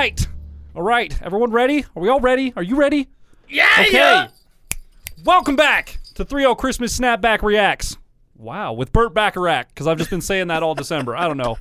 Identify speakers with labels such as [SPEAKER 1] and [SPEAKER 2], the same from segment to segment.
[SPEAKER 1] right. All right. Everyone ready? Are we all ready? Are you ready?
[SPEAKER 2] Yeah,
[SPEAKER 1] okay.
[SPEAKER 2] yeah.
[SPEAKER 1] Welcome back to 3-0 Christmas Snapback Reacts. Wow, with Burt Bacharach, because I've just been saying that all December. I don't know.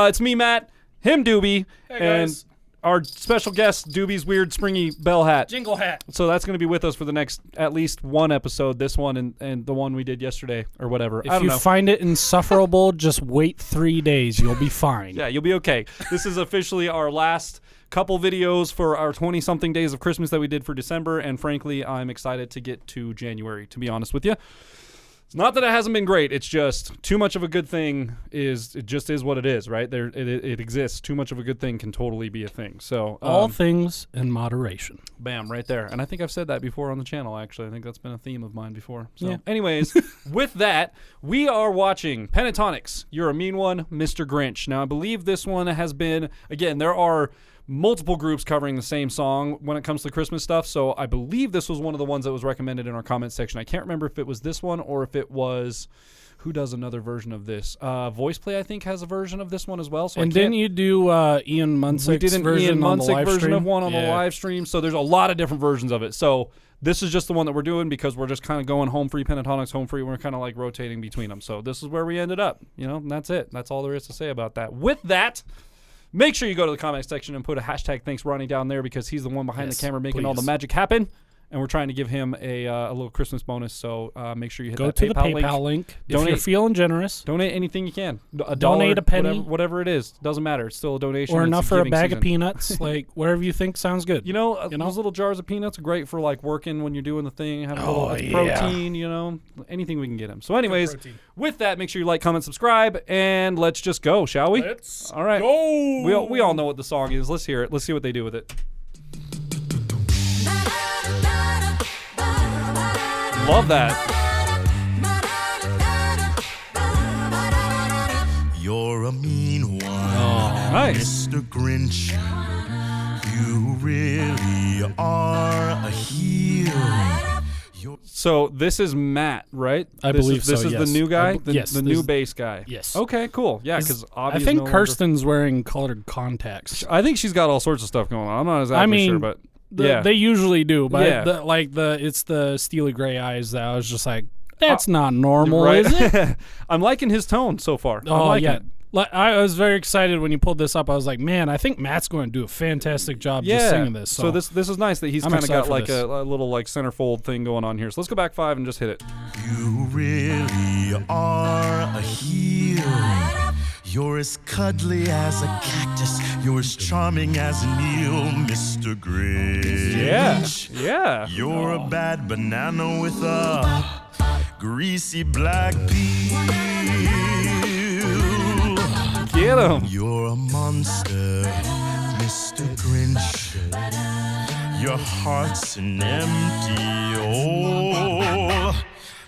[SPEAKER 1] It's me, Matt, him, Doobie, and our special guest, Doobie's weird springy bell hat.
[SPEAKER 2] Jingle hat.
[SPEAKER 1] So that's going to be with us for the next at least one episode, this one and the one we did yesterday or whatever.
[SPEAKER 2] If you find it insufferable, just wait 3 days. You'll be fine.
[SPEAKER 1] Yeah, you'll be okay. This is officially our last couple videos for our 20-something days of Christmas that we did for December, and frankly, I'm excited to get to January, to be honest with you. It's not that it hasn't been great. It's just too much of a good thing it just is what it is, right? It exists. Too much of a good thing can totally be a thing. So
[SPEAKER 2] all things in moderation.
[SPEAKER 1] Bam, right there. And I think I've said that before on the channel, actually. I think that's been a theme of mine before. So
[SPEAKER 2] yeah.
[SPEAKER 1] Anyways, with that, we are watching Pentatonix, You're a Mean One, Mr. Grinch. Now, I believe this one has been, again, there are multiple groups covering the same song when it comes to Christmas stuff, so I believe this was one of the ones that was recommended in our comment section. I can't remember if it was this one or if it was, who does another version of this? Voice Play, I think, has a version of this one as well. So
[SPEAKER 2] and didn't you do Ian Munsick's version on the live
[SPEAKER 1] version
[SPEAKER 2] stream?
[SPEAKER 1] of one on the live stream, so there's a lot of different versions of it. So this is just the one that we're doing because we're just kind of going home free, Pentatonix, home free. We're kind of like rotating between them. So this is where we ended up, and that's it. That's all there is to say about that. With that, make sure you go to the comment section and put a hashtag Thanks Ronnie down there because he's the one behind the camera making all the magic happen. And we're trying to give him a little Christmas bonus. So make sure you hit
[SPEAKER 2] go
[SPEAKER 1] that
[SPEAKER 2] to
[SPEAKER 1] PayPal
[SPEAKER 2] the PayPal link.
[SPEAKER 1] Donate.
[SPEAKER 2] If you're feeling generous.
[SPEAKER 1] Donate anything you can.
[SPEAKER 2] Donate a penny.
[SPEAKER 1] Whatever it is. Doesn't matter. It's still a donation.
[SPEAKER 2] Or enough for a bag of peanuts. Like, whatever you think sounds good.
[SPEAKER 1] Those little jars of peanuts are great for, like, working when you're doing the thing. Have a little protein, anything we can get him. So anyways, with that, make sure you like, comment, subscribe, and let's just go, shall we?
[SPEAKER 2] All right. Go.
[SPEAKER 1] We all know what the song is. Let's hear it. Let's see what they do with it. Love that.
[SPEAKER 3] You're a mean one,
[SPEAKER 1] nice.
[SPEAKER 3] Mr. Grinch. You really are a heel.
[SPEAKER 1] So this is Matt, right?
[SPEAKER 2] I believe so.
[SPEAKER 1] This is the new guy, the new bass guy.
[SPEAKER 2] Yes.
[SPEAKER 1] Okay, cool. Yeah, because
[SPEAKER 2] I think Kirsten's wearing colored contacts.
[SPEAKER 1] I think she's got all sorts of stuff going on. I'm not exactly sure, but.
[SPEAKER 2] They usually do, but it's the steely gray eyes that I was just like, that's not normal,
[SPEAKER 1] right?
[SPEAKER 2] Is it?
[SPEAKER 1] I'm liking his tone so far.
[SPEAKER 2] Oh, yeah. I was very excited when you pulled this up. I was like, man, I think Matt's going to do a fantastic job just singing this.
[SPEAKER 1] So this is nice that he's kind of got like a little like centerfold thing going on here. So let's go back 5 and just hit it.
[SPEAKER 3] You really are a heel. You're as cuddly as a cactus. You're as charming as an eel, Mr. Grinch.
[SPEAKER 1] Yeah.
[SPEAKER 3] You're a bad banana with a greasy black peel.
[SPEAKER 1] Get him.
[SPEAKER 3] You're a monster, Mr. Grinch. Your heart's an empty hole.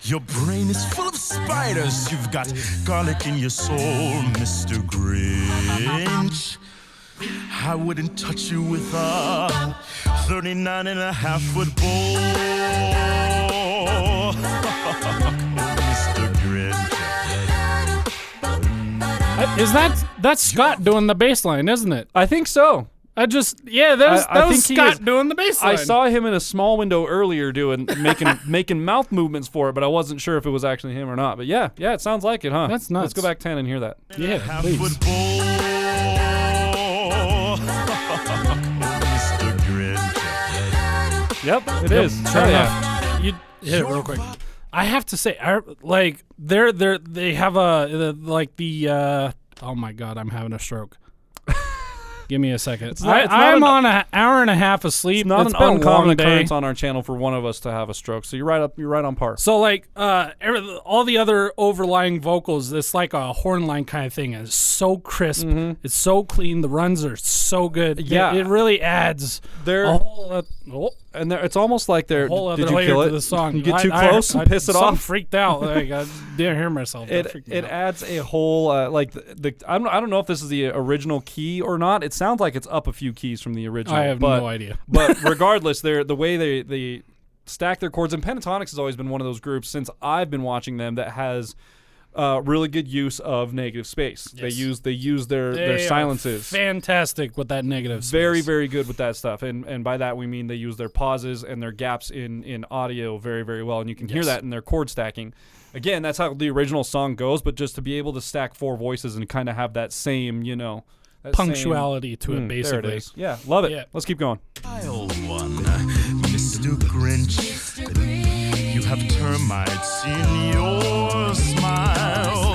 [SPEAKER 3] Your brain is full of spiders. You've got garlic in your soul, Mr. Grinch. I wouldn't touch you with a 39.5-foot bowl, Mr. Grinch.
[SPEAKER 2] That's Scott doing the bass line, isn't it?
[SPEAKER 1] I think so.
[SPEAKER 2] That was Scott doing the bass line.
[SPEAKER 1] I saw him in a small window earlier making mouth movements for it, but I wasn't sure if it was actually him or not. But yeah, it sounds like it, huh?
[SPEAKER 2] That's nuts.
[SPEAKER 1] Let's go back 10 and hear that.
[SPEAKER 2] Yeah, please.
[SPEAKER 3] Mr. Grinch.
[SPEAKER 1] Yep, it is.
[SPEAKER 2] Sure enough. You hit it real quick. I have to say, they have oh my God, I'm having a stroke. Give me a second. I'm on an hour and a half of sleep.
[SPEAKER 1] It's not an uncommon occurrence on our channel for one of us to have a stroke. So you're right on par.
[SPEAKER 2] So all the other overlying vocals, it's like a horn line kind of thing. It's so crisp. Mm-hmm. It's so clean. The runs are so good.
[SPEAKER 1] Yeah,
[SPEAKER 2] it really adds a whole.
[SPEAKER 1] And it's almost like they're.
[SPEAKER 2] Did you
[SPEAKER 1] kill it?
[SPEAKER 2] To the song.
[SPEAKER 1] You get too close and piss it off.
[SPEAKER 2] I'm freaked out. Like I didn't hear myself.
[SPEAKER 1] It adds a whole I don't know if this is the original key or not. It sounds like it's up a few keys from the original.
[SPEAKER 2] I have no idea.
[SPEAKER 1] But regardless, the way they stack their chords, and Pentatonix has always been one of those groups since I've been watching them that has really good use of negative space.
[SPEAKER 2] Yes.
[SPEAKER 1] They use their silences.
[SPEAKER 2] Fantastic with that negative space.
[SPEAKER 1] Very, very good with that stuff. And by that we mean they use their pauses and their gaps in audio very, very well. And you can hear that in their chord stacking. Again, that's how the original song goes, but just to be able to stack 4 voices and kind of have that same, that
[SPEAKER 2] punctuality to it, basically.
[SPEAKER 1] There it is. Yeah, love it.
[SPEAKER 2] Yeah.
[SPEAKER 1] Let's keep going.
[SPEAKER 3] I'll one, Mr. Grinch. You have termites in your smile.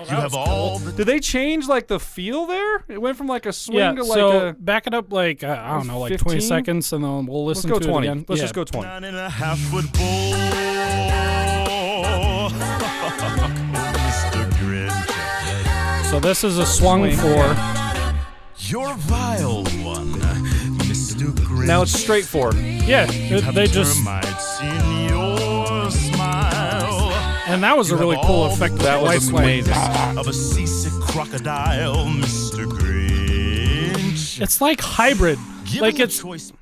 [SPEAKER 3] You have all the.
[SPEAKER 1] Did they change like the feel there? It went from like a swing to like
[SPEAKER 2] so
[SPEAKER 1] a.
[SPEAKER 2] back it up like, I don't know, like
[SPEAKER 1] 15?
[SPEAKER 2] 20 seconds, and then we'll
[SPEAKER 1] Let's
[SPEAKER 2] listen
[SPEAKER 1] go
[SPEAKER 2] to
[SPEAKER 1] 20.
[SPEAKER 2] it again.
[SPEAKER 1] Let's just go 20.
[SPEAKER 3] 9.5 foot bowl. Mr. Grinch.
[SPEAKER 2] So this is a swung
[SPEAKER 1] Swing.
[SPEAKER 2] 4.
[SPEAKER 3] You're vile one, Mr. Grinch.
[SPEAKER 1] Now it's straight 4.
[SPEAKER 2] Yeah, they just.
[SPEAKER 3] Termites in your smile.
[SPEAKER 2] And that was a really cool effect.
[SPEAKER 1] That was amazing.
[SPEAKER 3] Of a seasick crocodile, Mr. Grinch.
[SPEAKER 2] It's like hybrid.
[SPEAKER 3] Given
[SPEAKER 2] Like
[SPEAKER 3] the
[SPEAKER 2] it's
[SPEAKER 3] choice.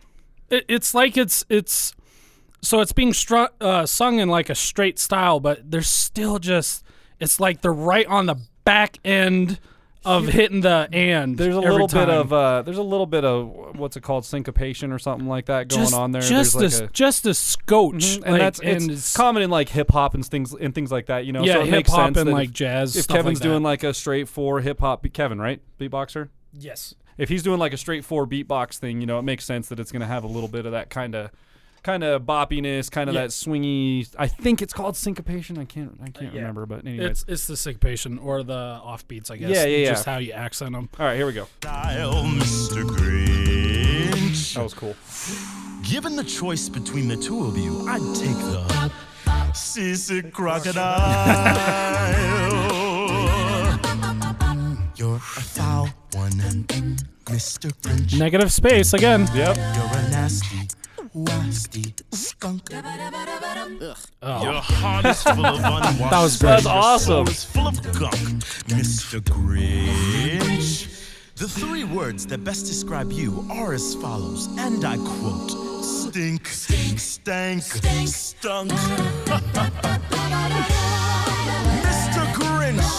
[SPEAKER 2] it's like it's so it's being sung in like a straight style, but there's still just, it's like they're right on the back end of hitting the and.
[SPEAKER 1] There's a
[SPEAKER 2] every
[SPEAKER 1] little
[SPEAKER 2] time.
[SPEAKER 1] bit of what's it called, syncopation or something like that going on there.
[SPEAKER 2] Just
[SPEAKER 1] There's
[SPEAKER 2] just a scotch,
[SPEAKER 1] and it's common in like hip hop and things like that.
[SPEAKER 2] Yeah,
[SPEAKER 1] so it
[SPEAKER 2] hip
[SPEAKER 1] makes
[SPEAKER 2] hop
[SPEAKER 1] sense
[SPEAKER 2] and
[SPEAKER 1] that
[SPEAKER 2] like jazz.
[SPEAKER 1] If
[SPEAKER 2] stuff
[SPEAKER 1] Kevin's
[SPEAKER 2] like
[SPEAKER 1] doing
[SPEAKER 2] that.
[SPEAKER 1] like a straight 4 hip hop, Kevin, right, beatboxer.
[SPEAKER 2] Yes.
[SPEAKER 1] If he's doing like a straight 4 beatbox thing, it makes sense that it's gonna have a little bit of that kind of boppiness, kind of that swingy. I think it's called syncopation. I can't remember, but anyway.
[SPEAKER 2] It's the syncopation or the offbeats, I guess.
[SPEAKER 1] Yeah.
[SPEAKER 2] Just how you accent them.
[SPEAKER 1] All right, here we go.
[SPEAKER 3] Style, Mr. Grinch.
[SPEAKER 1] That was cool.
[SPEAKER 3] Given the choice between the two of you, I'd take the seasick crocodile. You're a foul one, Mr. Grinch.
[SPEAKER 2] Negative space again.
[SPEAKER 1] Yep.
[SPEAKER 3] You're a nasty skunk. Your heart is full of unwashed.
[SPEAKER 2] That was great.
[SPEAKER 1] That's awesome.
[SPEAKER 3] Your soul is full of gunk, Mr. Grinch. The 3 words that best describe you are as follows, and I quote: stink, stank, stunk. Mr. Grinch.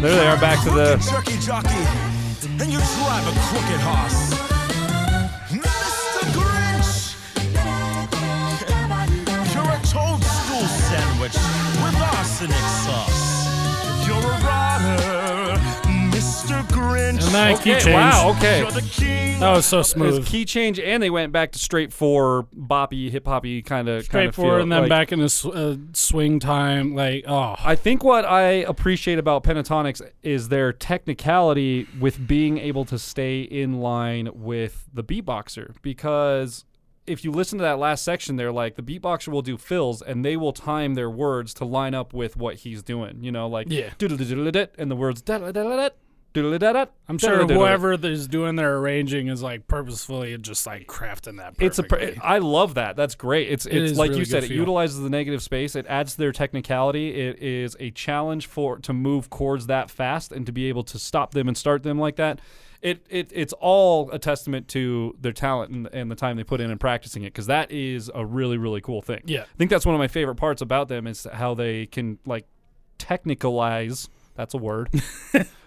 [SPEAKER 1] There they are, back to the.
[SPEAKER 3] Jerky jockey, and you drive a crooked horse. Mr. Grinch. You're a toadstool sandwich with arsenic sauce. You're a rotter, Mr. Grinch.
[SPEAKER 2] And then key change.
[SPEAKER 1] Wow. Okay.
[SPEAKER 3] You're the king.
[SPEAKER 2] That was so
[SPEAKER 1] It was
[SPEAKER 2] smooth.
[SPEAKER 1] key change, and they went back to straight 4 boppy, hip hoppy kind of
[SPEAKER 2] Straight
[SPEAKER 1] feel.
[SPEAKER 2] forward and then
[SPEAKER 1] Like,
[SPEAKER 2] back into swing time. Like, oh.
[SPEAKER 1] I think what I appreciate about Pentatonix is their technicality with being able to stay in line with the beatboxer, because if you listen to that last section there, like the beatboxer will do fills and they will time their words to line up with what he's doing, like doodle-doodle-doodle-dit, and the words da-da-da-da-da, doodle-da-da-da,
[SPEAKER 2] I'm sure
[SPEAKER 1] da-da-da-da-da.
[SPEAKER 2] whoever is doing their arranging is like purposefully just like crafting that perfectly.
[SPEAKER 1] I love that. That's great. It's
[SPEAKER 2] is
[SPEAKER 1] like
[SPEAKER 2] really
[SPEAKER 1] you said,
[SPEAKER 2] good
[SPEAKER 1] it
[SPEAKER 2] feel.
[SPEAKER 1] utilizes the negative space. It adds to their technicality. It is a challenge to move chords that fast and to be able to stop them and start them like that. It's all a testament to their talent and the time they put in practicing it, because that is a really, really cool thing.
[SPEAKER 2] Yeah.
[SPEAKER 1] I think that's one of my favorite parts about them is how they can like technicalize, that's a word,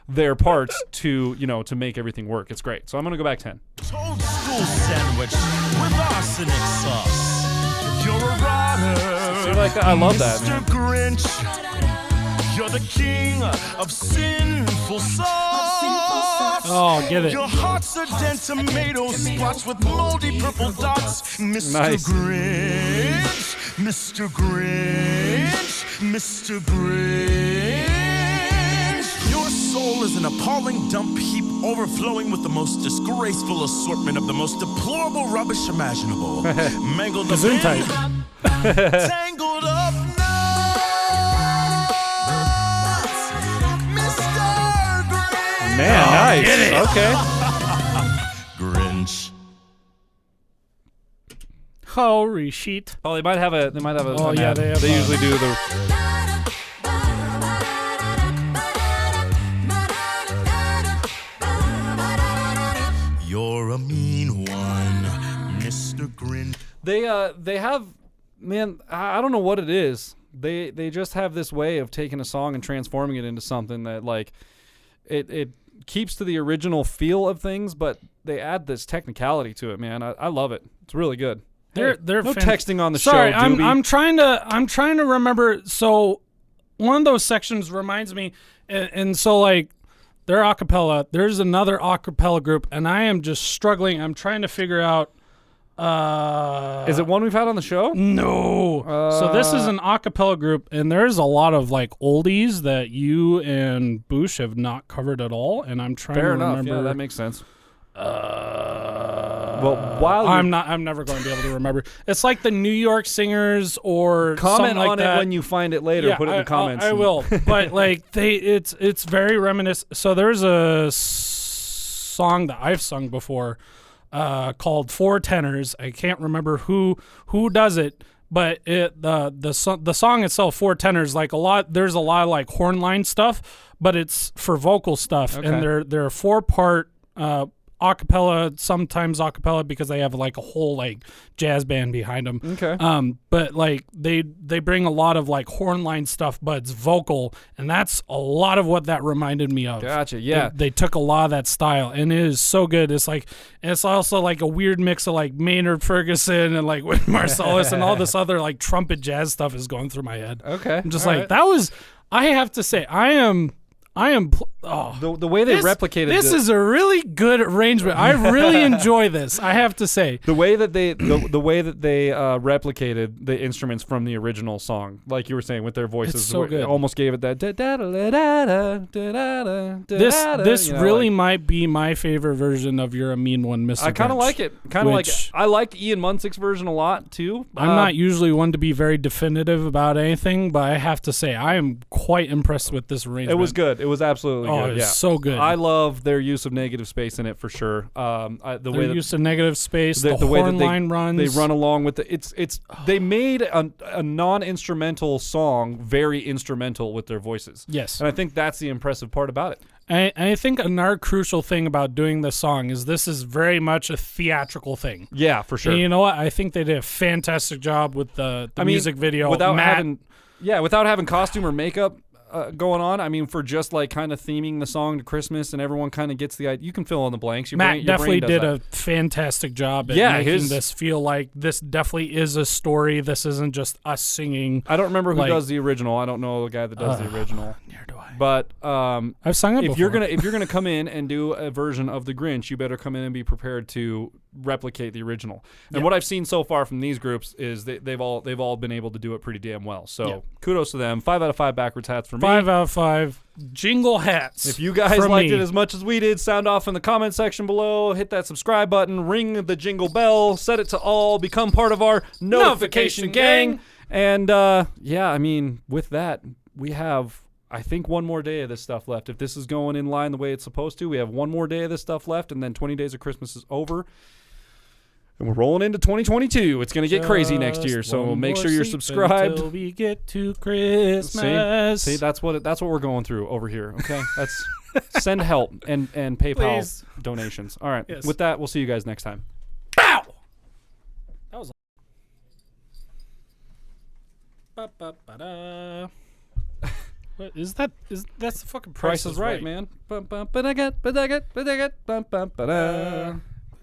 [SPEAKER 1] their parts to make everything work. It's great. So I'm gonna go back 10.
[SPEAKER 3] Toadstool sandwich with arsenic sauce. You're a rotter.
[SPEAKER 1] See, like that? I love that,
[SPEAKER 3] Mr.
[SPEAKER 1] man.
[SPEAKER 3] Grinch. You're the king of sinful sauce.
[SPEAKER 2] Oh, get it.
[SPEAKER 3] Your heart's a dead tomato spots with moldy purple dots. Mr.
[SPEAKER 1] Nice.
[SPEAKER 3] Grinch. Mr. Grinch. Mr. Grinch. Your soul is an appalling dump heap overflowing with the most disgraceful assortment of the most deplorable rubbish imaginable. Mangled up
[SPEAKER 2] Zoom
[SPEAKER 3] in,
[SPEAKER 2] tight.
[SPEAKER 3] tangled up nuts. Mr. Grinch.
[SPEAKER 1] Man, nice. Okay.
[SPEAKER 3] Grinch.
[SPEAKER 2] Holy shit.
[SPEAKER 1] Oh, they might have a.
[SPEAKER 2] Oh, yeah,
[SPEAKER 1] ad.
[SPEAKER 2] they have
[SPEAKER 1] They
[SPEAKER 2] a-
[SPEAKER 1] usually do the.
[SPEAKER 3] You're a mean one, Mr. Grinch.
[SPEAKER 1] They have, man. I don't know what it is. they just have this way of taking a song and transforming it into something that like it keeps to the original feel of things, but they add this technicality to it, man. I love it. It's really good.
[SPEAKER 2] They're
[SPEAKER 1] no texting on the
[SPEAKER 2] Sorry,
[SPEAKER 1] show.
[SPEAKER 2] I'm trying to remember. So one of those sections reminds me, and so like they're a cappella. There's another a cappella group, and I am just struggling. I'm trying to figure out.
[SPEAKER 1] Is it one we've had on the show?
[SPEAKER 2] No. So this is an a cappella group, and there's a lot of like oldies that you and Boosh have not covered at all, and I'm trying
[SPEAKER 1] Fair
[SPEAKER 2] to
[SPEAKER 1] enough.
[SPEAKER 2] remember.
[SPEAKER 1] Yeah, that makes sense. Well, while
[SPEAKER 2] I'm never going to be able to remember. It's like the New York Singers or
[SPEAKER 1] comment
[SPEAKER 2] something like
[SPEAKER 1] on
[SPEAKER 2] that.
[SPEAKER 1] it when you find it later.
[SPEAKER 2] Yeah,
[SPEAKER 1] Put it in the comments.
[SPEAKER 2] I will. But like it's very reminiscent. So there's a song that I've sung before called Four Tenors. I can't remember who does it, but the song itself, Four Tenors, like there's a lot of like horn line stuff, but it's for vocal stuff,
[SPEAKER 1] Okay.
[SPEAKER 2] and they're a 4-part acapella, sometimes acapella because they have like a whole like jazz band behind them.
[SPEAKER 1] Okay.
[SPEAKER 2] But like they bring a lot of like horn line stuff, but it's vocal, and that's a lot of what that reminded me of.
[SPEAKER 1] Gotcha. Yeah.
[SPEAKER 2] They took a lot of that style, and it is so good. It's like it's also like a weird mix of like Maynard Ferguson and like Wynton Marsalis and all this other like trumpet jazz stuff is going through my head.
[SPEAKER 1] Okay.
[SPEAKER 2] I'm just
[SPEAKER 1] All
[SPEAKER 2] like
[SPEAKER 1] right.
[SPEAKER 2] that was. I have to say, I am.
[SPEAKER 1] The way they replicated
[SPEAKER 2] this is a really good arrangement. I really enjoy this. I have to say
[SPEAKER 1] the way that they replicated the instruments from the original song, like you were saying with their voices,
[SPEAKER 2] It's so good.
[SPEAKER 1] almost gave it that.
[SPEAKER 2] This really might be my favorite version of "You're a Mean One, Mr.
[SPEAKER 1] I kind of
[SPEAKER 2] Grinch,"
[SPEAKER 1] like it. Kind of like it.
[SPEAKER 2] which
[SPEAKER 1] I liked Ian Munsick's version a lot too.
[SPEAKER 2] I'm not usually one to be very definitive about anything, but I have to say I am quite impressed with this arrangement.
[SPEAKER 1] It was good. It was absolutely
[SPEAKER 2] Oh,
[SPEAKER 1] good.
[SPEAKER 2] it's
[SPEAKER 1] Yeah.
[SPEAKER 2] so good.
[SPEAKER 1] I love their use of negative space in it for sure. The way that
[SPEAKER 2] use of negative space, the
[SPEAKER 1] way
[SPEAKER 2] horn
[SPEAKER 1] that
[SPEAKER 2] line runs.
[SPEAKER 1] they run along with the it's they made a non-instrumental song very instrumental with their voices.
[SPEAKER 2] Yes.
[SPEAKER 1] And I think that's the impressive part about it.
[SPEAKER 2] I think another crucial thing about doing this song is this is very much a theatrical thing.
[SPEAKER 1] Yeah, for sure.
[SPEAKER 2] And you know what? I think they did a fantastic job with the music video.
[SPEAKER 1] without
[SPEAKER 2] Matt,
[SPEAKER 1] having costume or makeup going on. I mean, for just like kind of theming the song to Christmas, and everyone kind of gets the idea. You can fill in the blanks.
[SPEAKER 2] Matt definitely did a fantastic job at making this feel like this definitely is a story. This isn't just us singing.
[SPEAKER 1] I don't remember who
[SPEAKER 2] like,
[SPEAKER 1] does the original. I don't know the guy that does the original.
[SPEAKER 2] Neither do I.
[SPEAKER 1] But
[SPEAKER 2] I've sung it
[SPEAKER 1] if
[SPEAKER 2] before.
[SPEAKER 1] you're gonna come in and do a version of the Grinch, you better come in and be prepared to replicate the original. And what I've seen so far from these groups is they've all been able to do it pretty damn well. So kudos to them. 5 out of 5 backwards hats for me.
[SPEAKER 2] 5 out of 5 jingle hats.
[SPEAKER 1] If you guys
[SPEAKER 2] from
[SPEAKER 1] liked
[SPEAKER 2] me.
[SPEAKER 1] it as much as we did, sound off in the comment section below. Hit that subscribe button. Ring the jingle bell. Set it to all. Become part of our notification gang. And I mean, with that, we have, I think, one more day of this stuff left. If this is going in line the way it's supposed to, we have one more day of this stuff left, and then 20 days of Christmas is over. And we're rolling into 2022. It's going to get crazy next year, so make sure you're subscribed.
[SPEAKER 2] Until we get to Christmas.
[SPEAKER 1] See, that's what we're going through over here. Okay, that's send help and PayPal
[SPEAKER 2] Please.
[SPEAKER 1] donations. All right,
[SPEAKER 2] Yes.
[SPEAKER 1] with that, we'll see you guys next time.
[SPEAKER 2] Bow! That was. Ba-ba-ba-da. What is that? That's the fucking
[SPEAKER 1] Price is Right, man.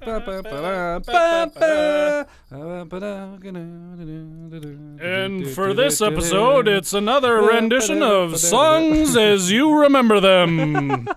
[SPEAKER 2] And for this episode, it's another rendition of Songs as You Remember Them.